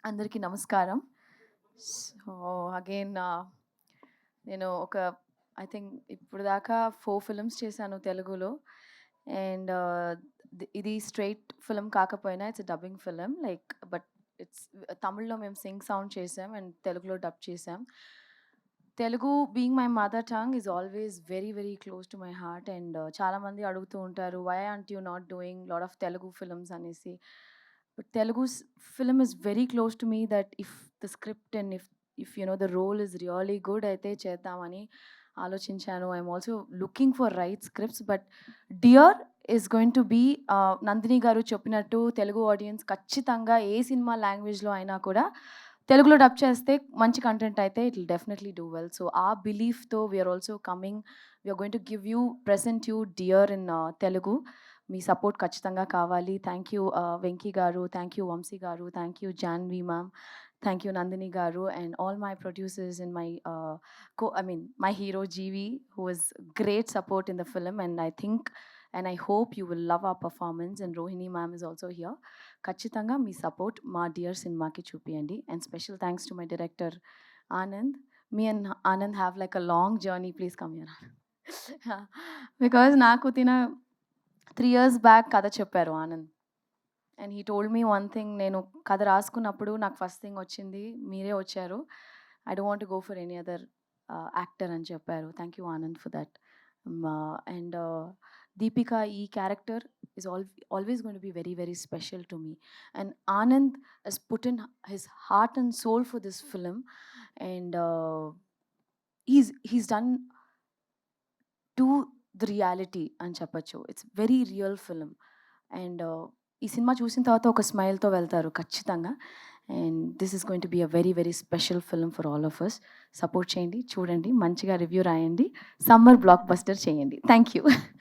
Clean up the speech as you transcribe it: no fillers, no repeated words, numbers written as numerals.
అందరికీ నమస్కారం. So, again నేను ఒక ఐ థింక్ ఇప్పటిదాకా 4 ఫిల్మ్స్ చేశాను తెలుగులో. అండ్ ఇది స్ట్రెయిట్ ఫిల్మ్ కాకపోయినా it's dubbing film but it's తమిళ్లో మేము సింగ్ సౌండ్ చేసాం అండ్ తెలుగులో డబ్ చేసాం. Telugu being my mother tongue is always very very close to my heart. And చాలామంది అడుగుతూ ఉంటారు, why aren't you not doing lot of Telugu films అనేసి. But Telugu film is very close to me, that if the script and if you know the role is really good అయితే చేద్దామని ఆలోచించాను. I'm also looking for right scripts. But dear is going to be Nandini garu చెప్పినట్టు Telugu audience ఖచ్చితంగా ఏ cinema లాంగ్వేజ్లో అయినా కూడా తెలుగులో dub చేస్తే మంచి కంటెంట్ అయితే it will definitely do well. So ఆ బిలీఫ్తో we're also coming, we're going to give you present you Dear in Telugu. మీ సపోర్ట్ ఖచ్చితంగా కావాలి. థ్యాంక్ యూ వెంకీ గారు, thank you Vamsi garu, thank you Janhvi ma'am, thank you Nandini garu, and all my producers and my hero GV, who was great support in the film. And I think and I hope you will love our performance. And Rohini ma'am is also here. ఖచ్చితంగా మీ support మా Dear సినిమాకి చూపియండి. And special thanks to my director Anand. Me and Anand have like a long journey. Please come here. Because నాకు 3 years back కథ చెప్పారు Anand. And he told me one thing, నేను కథ రాసుకున్నప్పుడు నాకు ఫస్ట్ థింగ్ వచ్చింది, మీరే వచ్చారు, I don't want to go for any other actor అని చెప్పారు. Thank you Anand for that. And Deepika, ఈ character is always going to be very very special to me. And Anand he's put in his heart and soul for this film. And he's done to the reality అని చెప్పచ్చు. It's very real film. And ఈ సినిమా చూసిన తర్వాత ఒక స్మైల్తో వెళ్తారు ఖచ్చితంగా. And this is going to be a very very special film for all of us. Support చేయండి, చూడండి, మంచిగా రివ్యూ రాయండి, సమ్మర్ బ్లాక్ బస్టర్ చేయండి. Thank you.